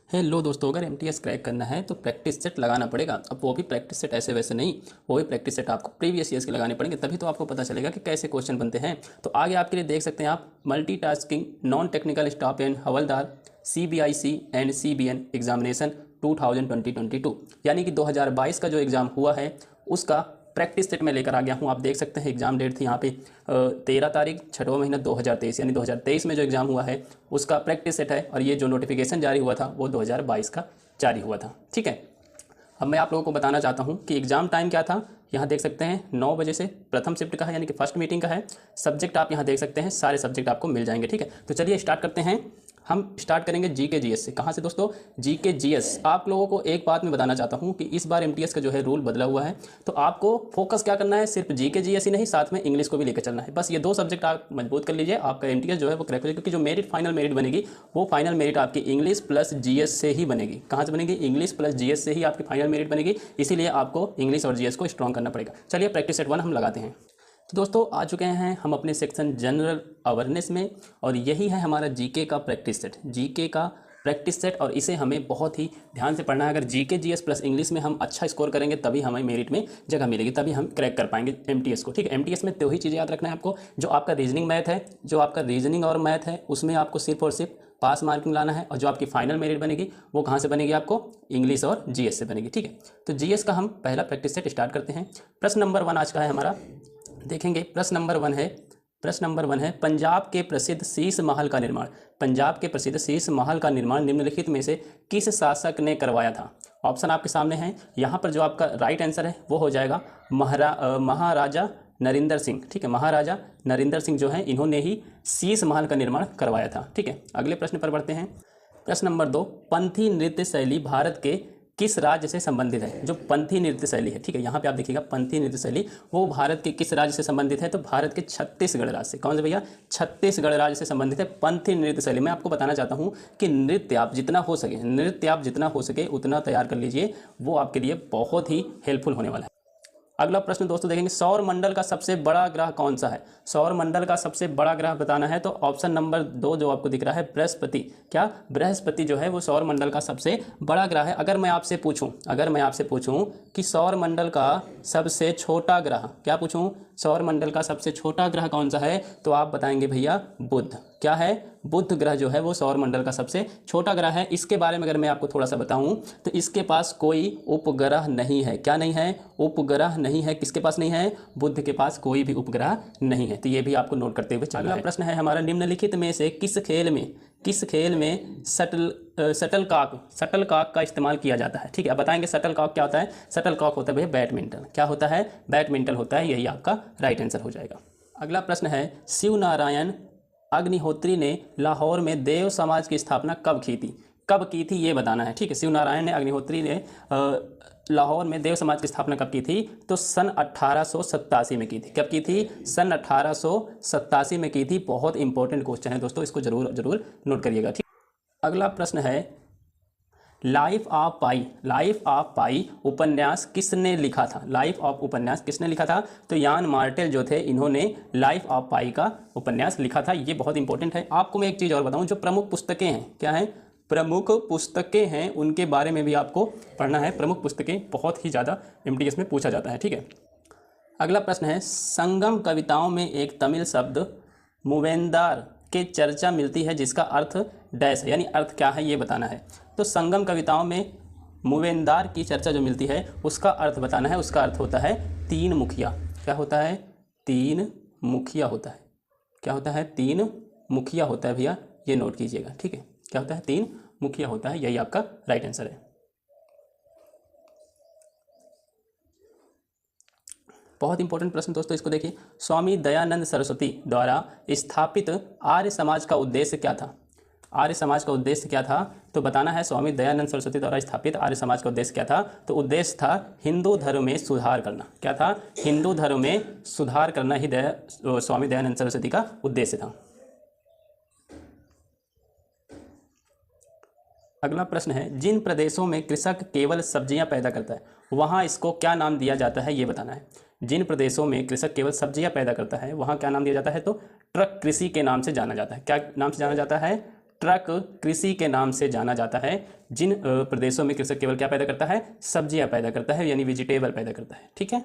Hello दोस्तों, अगर MTS crack करना है तो प्रैक्टिस सेट लगाना पड़ेगा। अब वो भी प्रैक्टिस सेट ऐसे वैसे नहीं, वो भी प्रैक्टिस सेट आपको प्रीवियस ईयर्स के लगाने पड़ेंगे, तभी तो आपको पता चलेगा कि कैसे क्वेश्चन बनते हैं। तो आगे आपके लिए देख सकते हैं आप multitasking non technical staff and havildar CBIC and CBN examination 2022 यानी कि 2022 का जो एग्ज़ाम हुआ है उसका प्रैक्टिस सेट में लेकर आ गया हूँ। आप देख सकते हैं एग्ज़ाम डेट थी यहाँ पे 13 तारीख 6वां महीना 2023 यानी 2023 में जो एग्ज़ाम हुआ है उसका प्रैक्टिस सेट है। और ये जो नोटिफिकेशन जारी हुआ था वो 2022 का जारी हुआ था। ठीक है, अब मैं आप लोगों को बताना चाहता हूँ कि एग्ज़ाम टाइम क्या था। यहाँ देख सकते हैं 9 बजे से प्रथम शिफ्ट का है यानी कि फर्स्ट मीटिंग का है। सब्जेक्ट आप यहाँ देख सकते हैं, सारे सब्जेक्ट आपको मिल जाएंगे। ठीक है, तो चलिए स्टार्ट करते हैं। हम स्टार्ट करेंगे जीके जीएस से। कहाँ से दोस्तों? GK GS. आप लोगों को एक बात मैं बताना चाहता हूँ कि इस बार एमटीएस का जो है रूल बदला हुआ है, तो आपको फोकस क्या करना है, सिर्फ जीके जीएस ही नहीं, साथ में इंग्लिश को भी लेकर चलना है। बस ये 2 सब्जेक्ट आप मजबूत कर लीजिए, आपका एमटीएस जो है वो क्रैक हो जाएगा। क्योंकि जो मेरिट फाइनल मेरिट बनेगी वो फाइनल मेरिट आपकी इंग्लिश प्लस जीएस से ही बनेगी। कहाँ से बनेगी? इंग्लिश प्लस जीएस से ही आपकी फाइनल मेरिट बनेगी। इसीलिए आपको इंग्लिश और जीएस को स्ट्रॉन्ग करना पड़ेगा। चलिए प्रैक्टिस सेट 1 हम लगाते हैं। तो दोस्तों आ चुके हैं हम अपने सेक्शन जनरल अवेयरनेस में, और यही है हमारा जीके का प्रैक्टिस सेट। जीके का प्रैक्टिस सेट, और इसे हमें बहुत ही ध्यान से पढ़ना है। अगर जीके जीएस प्लस इंग्लिश में हम अच्छा स्कोर करेंगे तभी हमें मेरिट में जगह मिलेगी, तभी हम क्रैक कर पाएंगे एमटीएस को। ठीक है, एमटीएस में 2 ही चीज़ें याद रखना है आपको। जो आपका रीजनिंग मैथ है, जो आपका रीजनिंग और मैथ है, उसमें आपको सिर्फ और सिर्फ पास मार्किंग लाना है। और जो आपकी फाइनल मेरिट बनेगी वो कहाँ से बनेगी? आपको इंग्लिश और जीएस से बनेगी। ठीक है, तो जीएस का हम पहला प्रैक्टिस सेट स्टार्ट करते हैं। प्रश्न नंबर 1 आज का है हमारा, देखेंगे। प्रश्न नंबर 1 है पंजाब के प्रसिद्ध शीश महल का निर्माण। पंजाब के प्रसिद्ध शीश महल का निर्माण निम्नलिखित में से किस शासक ने करवाया था? ऑप्शन आपके सामने हैं। यहाँ पर जो आपका राइट आंसर है वो हो जाएगा महाराजा नरेंद्र सिंह। ठीक है, महाराजा नरेंद्र सिंह जो है इन्होंने ही शीश महल का निर्माण करवाया था। ठीक है, अगले प्रश्न पर बढ़ते हैं। प्रश्न नंबर 2, पंथी नृत्य शैली भारत के किस राज्य से संबंधित है? जो पंथी नृत्य शैली है, ठीक है, यहाँ पे आप देखिएगा पंथी नृत्य शैली वो भारत के किस राज्य से संबंधित है? तो भारत के छत्तीसगढ़ राज्य से। कौन से भैया? छत्तीसगढ़ राज्य से संबंधित है पंथी नृत्य शैली। मैं आपको बताना चाहता हूँ कि नृत्य आप जितना हो सके उतना तैयार कर लीजिए, वो आपके लिए बहुत ही हेल्पफुल होने वाला है। अगला प्रश्न दोस्तों देखेंगे, सौर मंडल का सबसे बड़ा ग्रह कौन सा है? सौर मंडल का सबसे बड़ा ग्रह बताना है तो ऑप्शन नंबर 2 जो आपको दिख रहा है बृहस्पति। क्या? बृहस्पति जो है वो सौर मंडल का सबसे बड़ा ग्रह है। अगर मैं आपसे पूछूं कि सौर मंडल का सबसे छोटा ग्रह, क्या पूछूं? सौर मंडल का सबसे छोटा ग्रह कौन सा है? तो आप बताएंगे भैया बुध। क्या है? बुध ग्रह जो है वो सौर मंडल का सबसे छोटा ग्रह है। इसके बारे में अगर मैं आपको थोड़ा सा बताऊं तो इसके पास कोई उपग्रह नहीं है। क्या नहीं है? उपग्रह नहीं है। किसके पास नहीं है? बुध के पास कोई भी उपग्रह नहीं है। तो ये भी आपको नोट करते हुए चलना है। अगला प्रश्न है हमारा, निम्नलिखित में से किस खेल में शटल कॉक का इस्तेमाल किया जाता है? ठीक है, अब बताएंगे शटल कॉक क्या होता है। शटल कॉक होता है भैया बैडमिंटन। क्या होता है? बैडमिंटन होता है। यही आपका राइट आंसर हो जाएगा। अगला प्रश्न है, शिव नारायण अग्निहोत्री ने लाहौर में देव समाज की स्थापना कब की थी ये बताना है। ठीक है, शिव नारायण ने अग्निहोत्री ने लाहौर में देव समाज की स्थापना कब की थी? तो सन 1887 में की थी। कब की थी? सन 1887 में की थी। बहुत इंपॉर्टेंट क्वेश्चन है दोस्तों, इसको जरूर नोट करिएगा। ठीक, अगला प्रश्न है, लाइफ ऑफ पाई उपन्यास किसने लिखा था? लाइफ ऑफ उपन्यास किसने लिखा था? तो यान मार्टेल जो थे इन्होंने लाइफ ऑफ पाई का उपन्यास लिखा था। ये बहुत इंपॉर्टेंट है। आपको मैं एक चीज़ और बताऊं, जो प्रमुख पुस्तकें हैं, क्या हैं? प्रमुख पुस्तकें हैं, उनके बारे में भी आपको पढ़ना है। प्रमुख पुस्तकें बहुत ही ज़्यादा एमटीएस में पूछा जाता है। ठीक है, अगला प्रश्न है, संगम कविताओं में एक तमिल शब्द मुवेंदार के चर्चा मिलती है जिसका अर्थ डैश है, यानी अर्थ क्या है ये बताना है। तो संगम कविताओं में मुवेंदार की चर्चा जो मिलती है उसका अर्थ बताना है। उसका अर्थ होता है 3 मुखिया। क्या होता है? 3 मुखिया होता है। क्या होता है? 3 मुखिया होता है भैया, ये नोट कीजिएगा। ठीक है, क्या होता है? 3 मुखिया होता है। यही आपका राइट आंसर है। बहुत इंपॉर्टेंट प्रश्न दोस्तों, इसको देखिए। स्वामी दयानंद सरस्वती द्वारा स्थापित आर्य समाज का उद्देश्य क्या था? आर्य समाज का उद्देश्य क्या था? तो बताना है, स्वामी दयानंद सरस्वती द्वारा स्थापित आर्य समाज का उद्देश्य क्या था? तो उद्देश्य था हिंदू धर्म में सुधार करना। क्या था? हिंदू धर्म में सुधार करना ही स्वामी दयानंद सरस्वती का उद्देश्य था। अगला प्रश्न है, जिन प्रदेशों में कृषक केवल सब्जियां पैदा करता है वहां इसको क्या नाम दिया जाता है ये बताना है। जिन प्रदेशों में कृषक केवल सब्जियां पैदा करता है वहां क्या नाम दिया जाता है? तो ट्रक कृषि के नाम से जाना जाता है। क्या नाम से जाना जाता है? ट्रक कृषि के नाम से जाना जाता है जिन प्रदेशों में कृषक केवल क्या पैदा करता है, सब्जियां पैदा करता है, यानी वेजिटेबल पैदा करता है। ठीक है।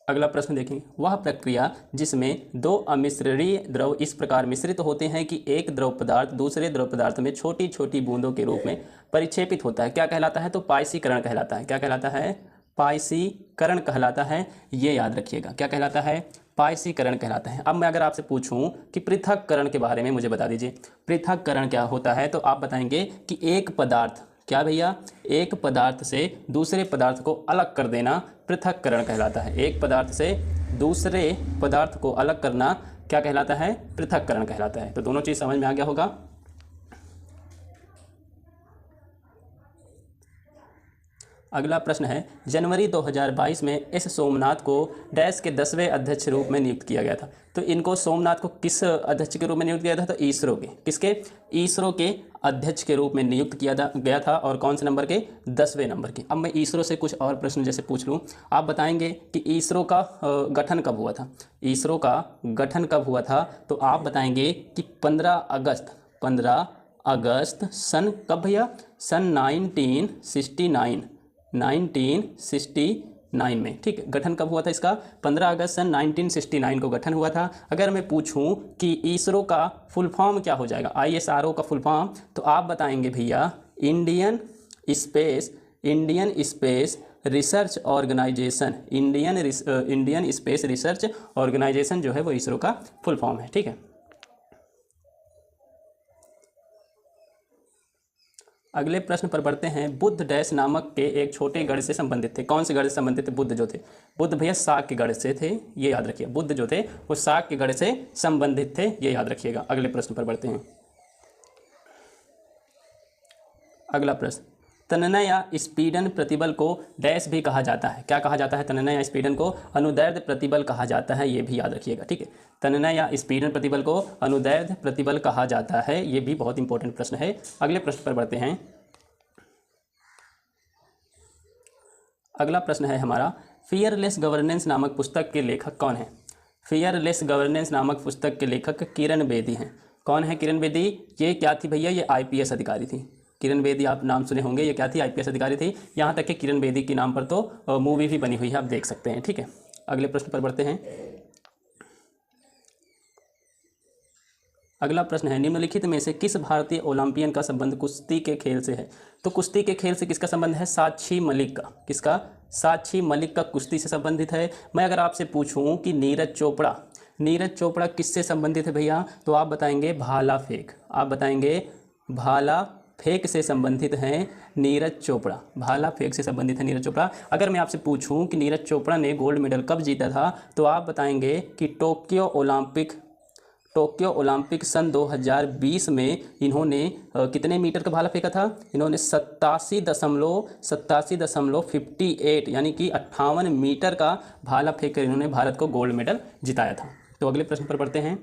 अगला प्रश्न देखें, वह प्रक्रिया जिसमें दो अमिश्रणीय द्रव इस प्रकार मिश्रित होते हैं कि एक द्रव पदार्थ दूसरे द्रव पदार्थ में छोटी छोटी बूंदों के रूप में परिक्षेपित होता है, क्या कहलाता है? तो पायसीकरण कहलाता है। क्या कहलाता है? पायसीकरण कहलाता है। ये याद रखिएगा, क्या कहलाता है? पायसीकरण कहलाता है। अब मैं अगर आपसे पूछूं कि पृथक्करण के बारे में मुझे बता दीजिए, पृथक्करण क्या होता है, तो आप बताएंगे कि एक पदार्थ, क्या भैया, एक पदार्थ से दूसरे पदार्थ को अलग कर देना पृथक्करण कहलाता है। एक पदार्थ से दूसरे पदार्थ को अलग करना क्या कहलाता है? पृथक्करण कहलाता है। तो दोनों चीज़ समझ में आ गया होगा। अगला प्रश्न है, जनवरी 2022 में एस सोमनाथ को डैश के 10वें अध्यक्ष रूप में नियुक्त किया गया था। तो इनको, सोमनाथ को किस अध्यक्ष के रूप में नियुक्त किया था? तो इसरो के, किसके? इसरो के अध्यक्ष के रूप में नियुक्त किया गया था। और कौन से नंबर के? 10वें नंबर के। अब मैं इसरो से कुछ और प्रश्न जैसे पूछ लूँ, आप बताएंगे कि इसरो का गठन कब हुआ था? इसरो का गठन कब हुआ था? तो आप बताएंगे कि 15 अगस्त सन कब भैया? सन 1969 में। ठीक है, गठन कब हुआ था इसका? 15 अगस्त सन 1969 को गठन हुआ था। अगर मैं पूछूं कि इसरो का फुल फॉर्म क्या हो जाएगा, ISRO का फुल फॉर्म, तो आप बताएंगे भैया Indian Space Research Organisation. Indian Space Research Organisation जो है वो इसरो का फुल फॉर्म है। ठीक है। अगले प्रश्न पर बढ़ते हैं। बुद्ध डैश नामक के एक छोटे गढ़ से संबंधित थे। कौन से गढ़ से संबंधित थे बुद्ध जो थे? बुद्ध भैया साग के गढ़ से थे, ये याद रखिए। बुद्ध जो थे वो साग के गढ़ से संबंधित थे, ये याद रखिएगा। अगले प्रश्न पर बढ़ते हैं। अगला प्रश्न, तन्य या स्पीडन प्रतिबल को डैश भी कहा जाता है। क्या कहा जाता है? तन्य या स्पीडन को अनुदैर्ध्य प्रतिबल कहा जाता है, ये भी याद रखिएगा। ठीक है, तन्य या स्पीडन प्रतिबल को अनुदैर्ध्य प्रतिबल कहा जाता है, ये भी बहुत इंपॉर्टेंट प्रश्न है। अगले प्रश्न पर बढ़ते हैं। अगला प्रश्न है हमारा, फियरलेस गवर्नेंस नामक पुस्तक के लेखक कौन है? फियरलेस गवर्नेंस नामक पुस्तक के लेखक किरण बेदी हैं। कौन है किरण बेदी? ये क्या थी भैया? ये IPS अधिकारी थी। किरण बेदी आप नाम सुने होंगे, ये क्या थी? IPS अधिकारी थी। यहाँ तक कि किरण बेदी के नाम पर तो मूवी भी बनी हुई है, आप देख सकते हैं। ठीक है, अगले प्रश्न पर बढ़ते हैं। अगला प्रश्न है, निम्नलिखित में से किस भारतीय ओलंपियन का संबंध कुश्ती के खेल से है? तो कुश्ती के खेल से किसका संबंध है? साक्षी मलिक का। किसका? साक्षी मलिक का कुश्ती से संबंधित है। मैं अगर आपसे पूछूं कि नीरज चोपड़ा किससे संबंधित है भैया? तो आप बताएंगे भाला फेंक। आप बताएंगे भाला फेंक से संबंधित हैं नीरज चोपड़ा। भाला फेंक से संबंधित है नीरज चोपड़ा। अगर मैं आपसे पूछूं कि नीरज चोपड़ा ने गोल्ड मेडल कब जीता था, तो आप बताएंगे कि टोक्यो ओलंपिक सन 2020 में इन्होंने कितने मीटर का भाला फेंका था? इन्होंने 87.58 यानी कि 58 मीटर का भाला फेंक कर इन्होंने भारत को गोल्ड मेडल जिताया था। तो अगले प्रश्न पर बढ़ते हैं।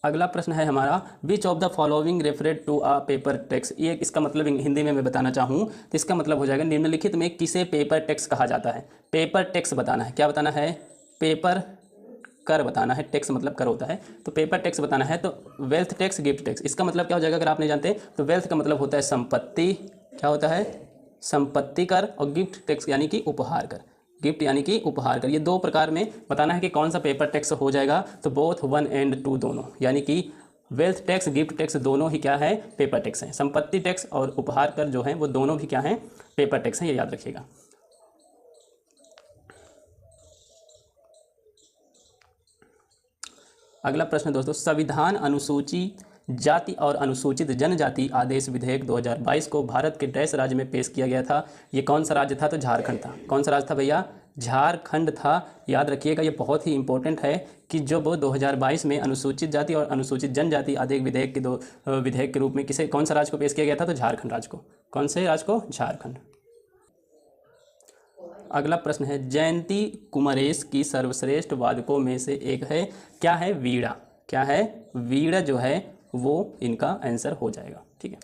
अगला प्रश्न है हमारा, which of the following referred to a paper tax. ये इसका मतलब हिंदी में मैं बताना चाहूँ तो इसका मतलब हो जाएगा, निम्नलिखित में किसे पेपर टैक्स कहा जाता है? पेपर टैक्स बताना है। क्या बताना है? पेपर कर बताना है। टैक्स मतलब कर होता है, तो पेपर टैक्स बताना है। तो वेल्थ टैक्स, गिफ्ट टैक्स, इसका मतलब क्या हो जाएगा अगर आप नहीं जानते? तो वेल्थ का मतलब होता है संपत्ति, क्या होता है? संपत्ति कर। और गिफ्ट टैक्स यानी कि उपहार कर। गिफ्ट यानी कि उपहार कर। ये दो प्रकार में बताना है कि कौन सा पेपर टैक्स हो जाएगा। तो बोथ 1 and 2 दोनों, यानी कि वेल्थ टैक्स, गिफ्ट टैक्स दोनों ही क्या है? पेपर टैक्स हैं। संपत्ति टैक्स और उपहार कर जो है वो दोनों भी क्या हैं? पेपर टैक्स हैं, ये याद रखिएगा। अगला प्रश्न दोस्तों, संविधान अनुसूची जाति और अनुसूचित जनजाति आदेश विधेयक 2022 को भारत के डैश राज्य में पेश किया गया था। ये कौन सा राज्य था? तो झारखंड था। कौन सा राज्य था भैया? झारखंड था। याद रखिएगा, ये बहुत ही इंपॉर्टेंट है कि जब 2022 में अनुसूचित जाति और अनुसूचित जनजाति आदेश विधेयक के विधेयक के रूप में कौन सा राज्य को पेश किया गया था? तो झारखंड राज्य को। कौन से राज्य को? झारखंड। अगला प्रश्न है, जयंती कुमरेश की सर्वश्रेष्ठ वादकों में से एक है, क्या है? वीणा। क्या है? वीणा जो है वो इनका आंसर हो जाएगा। ठीक है।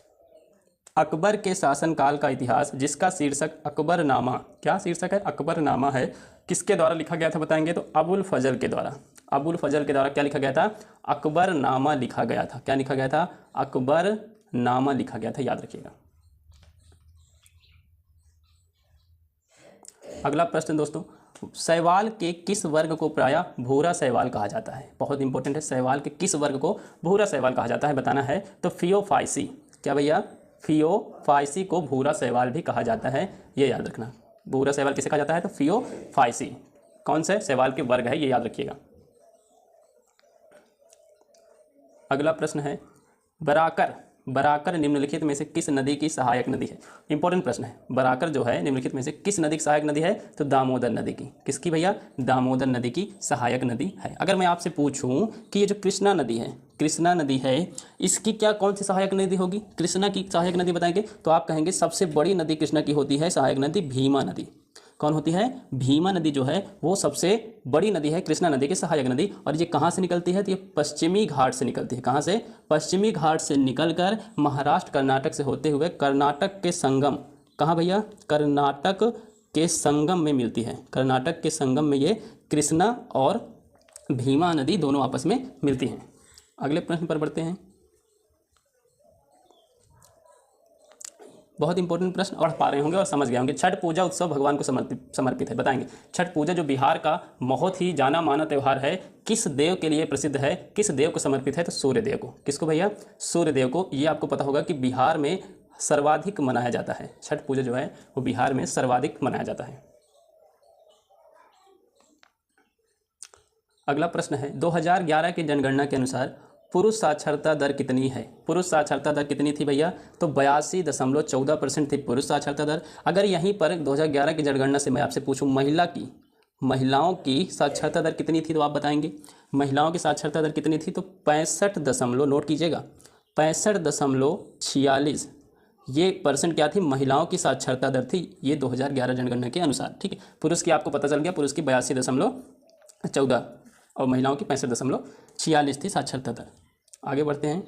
अकबर के शासनकाल का इतिहास जिसका शीर्षक अकबरनामा, क्या शीर्षक है? अकबरनामा है, किसके द्वारा लिखा गया था बताएंगे? तो अबुल फजल के द्वारा। अबुल फजल के द्वारा क्या लिखा गया था? अकबरनामा लिखा गया था। क्या लिखा गया था? अकबरनामा लिखा गया था, याद रखिएगा। अगला प्रश्न दोस्तों, शैवाल के किस वर्ग को प्रायः भूरा शैवाल कहा जाता है? बहुत इंपॉर्टेंट है, शैवाल के किस वर्ग को भूरा शैवाल कहा जाता है बताना है। तो फियोफाइसी, क्या भैया? फियोफाइसी को भूरा शैवाल भी कहा जाता है, ये याद रखना। भूरा शैवाल किसे कहा जाता है? तो फियोफाइसी। कौन से शैवाल के वर्ग है, ये याद रखिएगा। अगला प्रश्न है, बराकर, बराकर निम्नलिखित में से किस नदी की सहायक नदी है? इंपॉर्टेंट प्रश्न है। बराकर जो है निम्नलिखित में से किस नदी की सहायक नदी है? तो दामोदर नदी की। किसकी भैया? दामोदर नदी की सहायक नदी है। अगर मैं आपसे पूछूं कि ये जो कृष्णा नदी है, कृष्णा नदी है, इसकी क्या कौन सी सहायक नदी होगी? कृष्णा की सहायक नदी बताएंगे तो आप कहेंगे सबसे बड़ी नदी कृष्णा की होती है सहायक नदी भीमा नदी। कौन होती है? भीमा नदी जो है वो सबसे बड़ी नदी है कृष्णा नदी की सहायक नदी। और ये कहाँ से निकलती है? तो ये पश्चिमी घाट से निकलती है। कहाँ से? पश्चिमी घाट से निकलकर महाराष्ट्र कर्नाटक से होते हुए कर्नाटक के संगम, कहाँ भैया? कर्नाटक के संगम में मिलती है। कर्नाटक के संगम में ये कृष्णा और भीमा नदी दोनों आपस में मिलती हैं। अगले प्रश्न पर बढ़ते हैं। बहुत इंपॉर्टेंट प्रश्न, और पा रहे होंगे और समझ गए होंगे। छठ पूजा उत्सव भगवान को समर्पित है, बताएंगे। छठ पूजा जो बिहार का बहुत ही जाना माना त्यौहार है, किस देव के लिए प्रसिद्ध है? किस देव को समर्पित है? तो सूर्य देव को। किसको भैया? सूर्य देव को। ये आपको पता होगा कि बिहार में सर्वाधिक मनाया जाता है। छठ पूजा जो है वो बिहार में सर्वाधिक मनाया जाता है। अगला प्रश्न है, 2011 की जनगणना के अनुसार पुरुष साक्षरता दर कितनी है? पुरुष साक्षरता दर कितनी थी भैया? तो 82.14% थी पुरुष साक्षरता दर। अगर यहीं पर 2011 की जनगणना से मैं आपसे पूछूं महिलाओं की साक्षरता दर कितनी थी, तो आप बताएंगे महिलाओं की साक्षरता दर कितनी थी? तो 65 नोट कीजिएगा, 65.46 ये परसेंट क्या थी? महिलाओं की साक्षरता दर थी, ये 2011 जनगणना के अनुसार। ठीक है, पुरुष की आपको पता चल गया, पुरुष की 82.14 और महिलाओं की 65.46 थी साक्षरता दर। आगे बढ़ते हैं।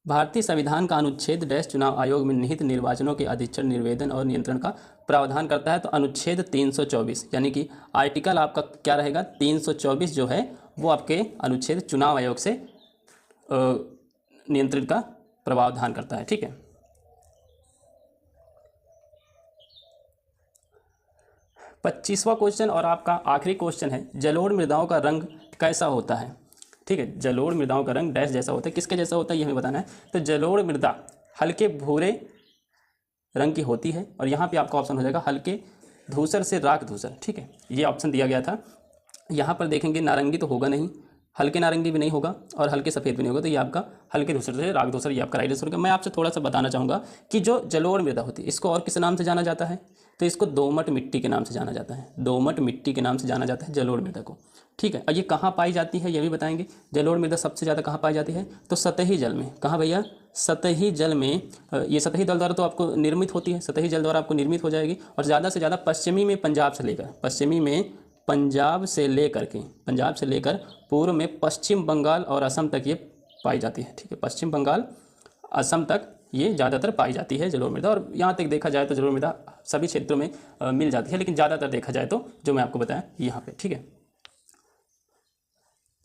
भारतीय संविधान का अनुच्छेद डैश चुनाव आयोग में निहित निर्वाचनों के अधीक्षण, निर्वेदन और नियंत्रण का प्रावधान करता है? तो अनुच्छेद 324, यानी कि आर्टिकल आपका क्या रहेगा? 324 जो है वो आपके अनुच्छेद चुनाव आयोग से नियंत्रण का प्रावधान करता है। ठीक है, 25वां क्वेश्चन और आपका आखिरी क्वेश्चन है, जलोढ़ मृदाओं का रंग कैसा होता है? ठीक है, जलोढ़ मृदाओं का रंग डैश जैसा होता है, किसके जैसा होता है ये हमें बताना है। तो जलोढ़ मृदा हल्के भूरे रंग की होती है, और यहाँ पे आपका ऑप्शन हो जाएगा हल्के धूसर से राख धूसर। ठीक है, ये ऑप्शन दिया गया था। यहाँ पर देखेंगे नारंगी तो होगा नहीं, हल्के नारंगी भी नहीं होगा और हल्के सफ़ेद भी नहीं होगा, तो ये आपका हल्के धूसर से राख धूसर ये आपका राइट आंसर होगा। मैं आपसे थोड़ा सा बताना चाहूँगा कि जो जलोढ़ मृदा होती है इसको और किस नाम से जाना जाता है? तो इसको दोमट मिट्टी के नाम से जाना जाता है। दोमट मिट्टी के नाम से जाना जाता है जलोढ़ मृदा को। ठीक है, और ये कहाँ पाई जाती है ये भी बताएंगे। जलोढ़ मृदा सबसे ज़्यादा कहाँ पाई जाती है? तो सतही जल में। कहाँ भैया? सतही जल में। ये सतही जल द्वारा तो आपको निर्मित होती है, सतही जल द्वारा आपको निर्मित हो जाएगी, और ज़्यादा से ज़्यादा पश्चिमी में पंजाब से लेकर पूर्व में पश्चिम बंगाल और असम तक ये पाई जाती है। ठीक है, पश्चिम बंगाल असम तक ये ज़्यादातर पाई जाती है जलोढ़ मृदा, और यहाँ तक देखा जाए तो जलोढ़ मृदा सभी क्षेत्रों में मिल जाती है, लेकिन ज़्यादातर देखा जाए तो जो मैं आपको बताया यहाँ पे। ठीक है,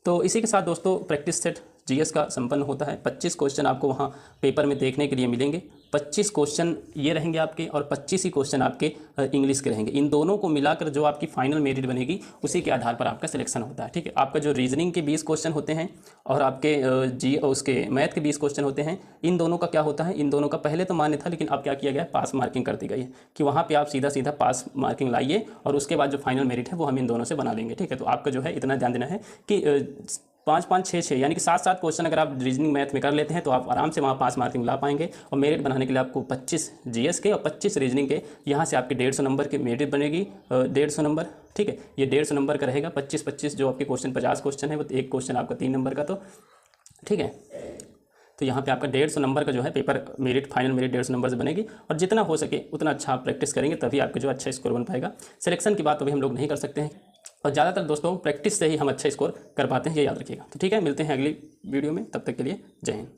तो इसी के साथ दोस्तों प्रैक्टिस सेट जीएस का संपन्न होता है। 25 क्वेश्चन आपको वहाँ पेपर में देखने के लिए मिलेंगे। 25 क्वेश्चन ये रहेंगे आपके, और 25 ही क्वेश्चन आपके इंग्लिश के रहेंगे। इन दोनों को मिलाकर जो आपकी फाइनल मेरिट बनेगी उसी के आधार पर आपका सिलेक्शन होता है। ठीक है, आपका जो रीजनिंग के 20 क्वेश्चन होते हैं और आपके उसके मैथ के 20 क्वेश्चन होते हैं, इन दोनों का क्या होता है? इन दोनों का पहले तो मान्य था, लेकिन अब क्या किया गया है? पास मार्किंग कर दी गई है कि वहाँ पर आप सीधा पास मार्किंग लाइए, और उसके बाद जो फाइनल मेरिट है वो हम इन दोनों से बना लेंगे। ठीक है, तो आपका जो है इतना ध्यान देना है कि 5-5, 6-6 यानी कि 7-7 क्वेश्चन अगर आप रीजनिंग मैथ में कर लेते हैं तो आप आराम से वहाँ पास मार्किंग ला पाएंगे। और मेरिट बनाने के लिए आपको 25 जीएस के और 25 रीजनिंग के, यहाँ से आपके 150 नंबर की मेरिट बनेगी। 150 नंबर, ठीक है, ये 150 नंबर का रहेगा। 25-25 जो आपके क्वेश्चन 50 क्वेश्चन है, वो एक क्वेश्चन आपका 3 नंबर का। तो ठीक है, तो यहाँ पे आपका 150 नंबर का जो है paper merit, final merit 150 number से बनेगी, और जितना हो सके उतना अच्छा आप प्रैक्टिस करेंगे तभी आपका जो अच्छा स्कोर बन पाएगा। सिलेक्शन की बात अभी हम लोग नहीं कर सकते हैं, और ज़्यादातर दोस्तों प्रैक्टिस से ही हम अच्छा स्कोर कर पाते हैं, ये याद रखिएगा। तो ठीक है, मिलते हैं अगली वीडियो में, तब तक के लिए जय हिंद।